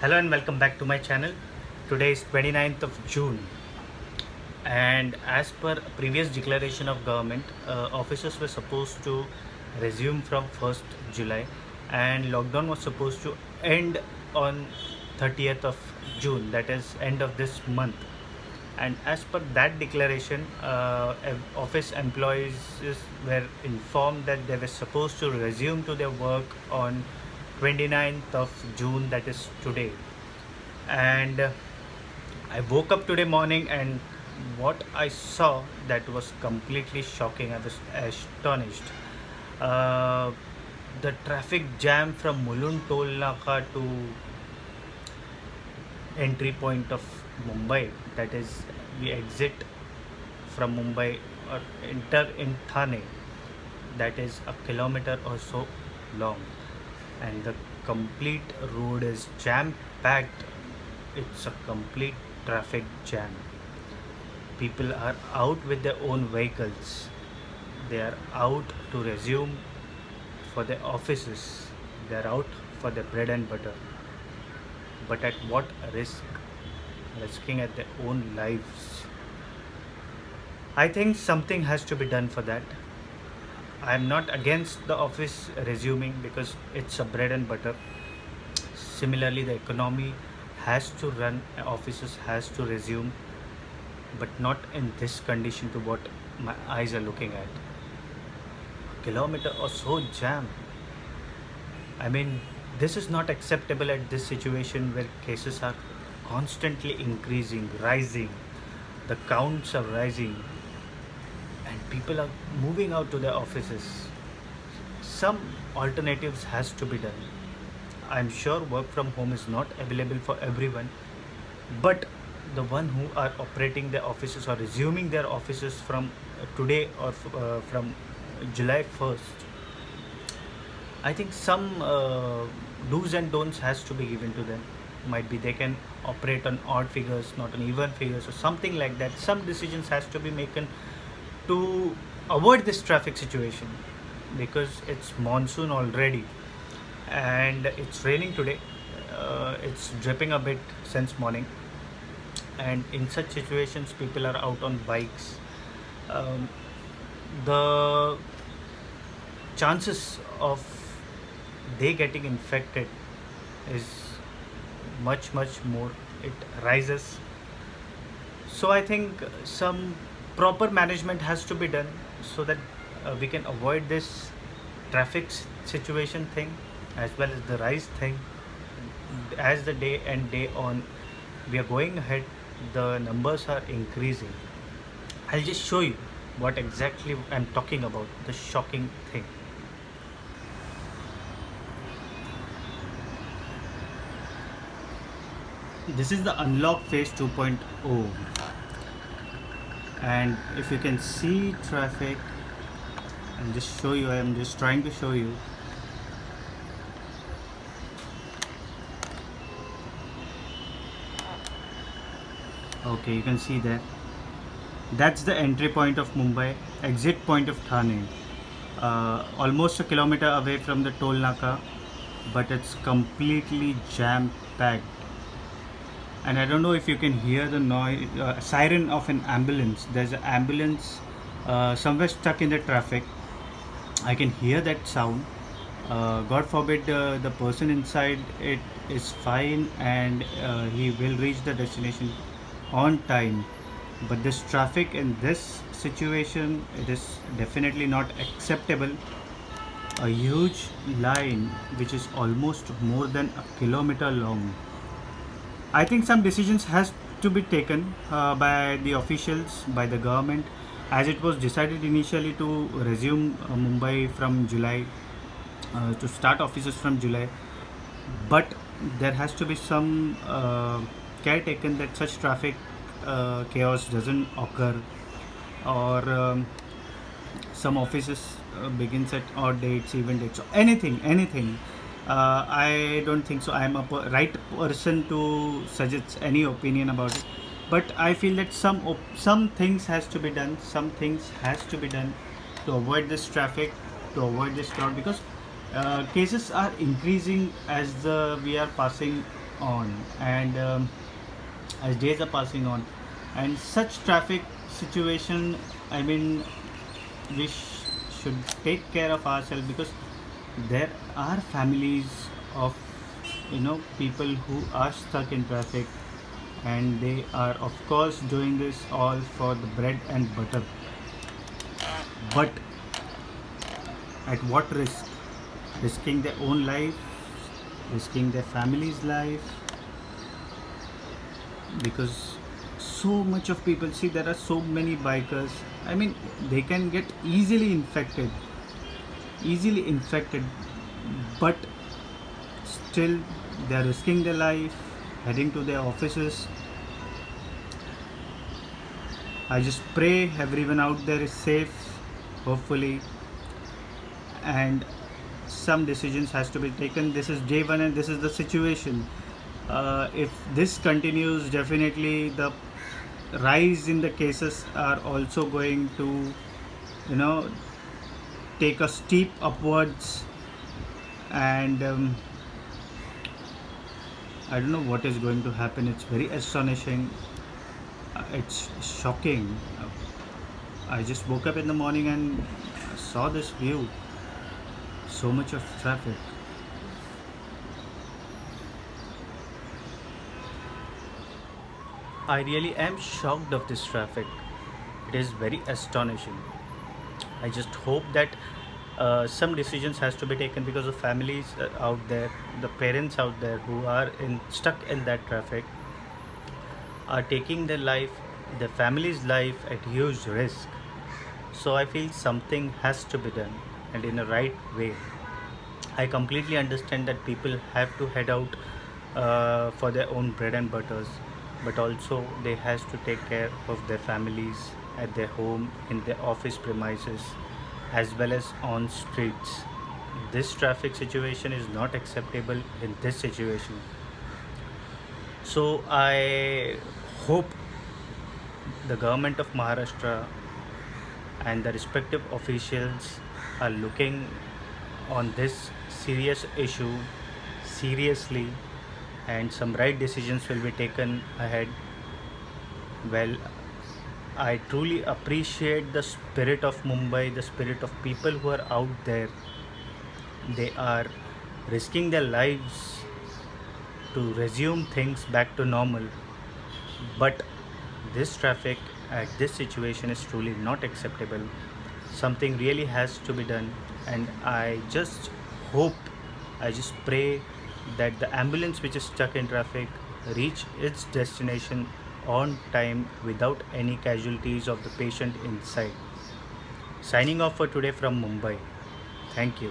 Hello and welcome back to my channel. Today is 29th of June, and as per previous declaration of government, officers were supposed to resume from 1st July, and lockdown was supposed to end on 30th of June, that is end of this month. And as per that declaration, office employees were informed that they were supposed to resume to their work on 29th of June, that is today. And I woke up today morning, and what I saw, that was completely shocking. I was astonished. uh, the traffic jam from Mulund toll Naka to entry point of Mumbai, that is we exit from Mumbai or enter in Thane, that is a kilometer or so long, and the complete road is jam packed. It's a complete traffic jam. People are out with their own vehicles. They are out to resume for their offices. They are out for their bread and butter. But at what risk? Risking at their own lives. I think something has to be done for that. I am not against the office resuming because it's a bread and butter. Similarly, the economy has to run, offices has to resume, but not in this condition to what my eyes are looking at. A kilometer or so jam. I mean, this is not acceptable at this situation where cases are constantly increasing, rising, the counts are rising, and people are moving out to their offices. Some alternatives has to be done. I'm sure work from home is not available for everyone, but the one who are operating their offices or resuming their offices from today or from July 1st, I think some do's and don'ts has to be given to them. Might be they can operate on odd figures, not on even figures, or something like that. Some decisions has to be taken to avoid this traffic situation, because it's monsoon already and it's raining today. It's dripping a bit since morning, and in such situations, people are out on bikes. Um, the chances of they getting infected is much more. It rises. So I think some proper management has to be done so that we can avoid this traffic situation thing, as well as the rise thing. As the day and day on we are going ahead, the numbers are increasing. I'll just show you what exactly I'm talking about, the shocking thing. This is the unlock phase 2.0, and if you can see traffic, I'll just show you. I am just trying to show you. Okay, you can see that. That's the entry point of Mumbai, exit point of Thane. Almost a kilometer away from the toll naka, but it's completely jam packed. And I don't know if you can hear the noise, siren of an ambulance. There's an ambulance somewhere stuck in the traffic. I can hear that sound. God forbid the person inside it is fine, and he will reach the destination on time. But this traffic in this situation, it is definitely not acceptable. A huge line which is almost more than a kilometer long. I think some decisions has to be taken by the officials, by the government, as it was decided initially to resume Mumbai from July, to start offices from July. But there has to be some care taken that such traffic chaos doesn't occur, or some offices begins at odd dates, even dates, or anything. I don't think so. I am a right person to suggest any opinion about it, but I feel that some things has to be done. Some things has to be done to avoid this traffic, to avoid this crowd, because cases are increasing as we are passing on, and as days are passing on, and such traffic situation, I mean, we should take care of ourselves, because there are families of people who are stuck in traffic, and they are of course doing this all for the bread and butter, but at what risk? Risking their own life, risking their family's life, because so much of people, see, there are so many bikers, I mean, they can get easily infected, but still they are risking their life, heading to their offices. I just pray everyone out there is safe, hopefully, and some decisions has to be taken. This is day one, and this is the situation. If this continues, definitely the rise in the cases are also going to, you know, take a steep upwards, and I don't know what is going to happen. It's very astonishing. It's shocking. I just woke up in the morning and saw this view. So much of traffic. I really am shocked of this traffic. It is very astonishing. I just hope that some decisions has to be taken, because the families out there, the parents out there who are stuck in that traffic, are taking their life, their family's life at huge risk. So I feel something has to be done, and in a right way. I completely understand that people have to head out for their own bread and butters, but also they has to take care of their families at their home, in their office premises, as well as on streets. This traffic situation is not acceptable in this situation. So I hope the government of Maharashtra and the respective officials are looking on this serious issue seriously, and some right decisions will be taken ahead. Well, I truly appreciate the spirit of Mumbai, the spirit of people who are out there. They are risking their lives to resume things back to normal. But this traffic at this situation is truly not acceptable. Something really has to be done, and hope, I just pray that the ambulance which is stuck in traffic reach its destination on time without any casualties of the patient inside. Signing off for today from Mumbai. Thank you.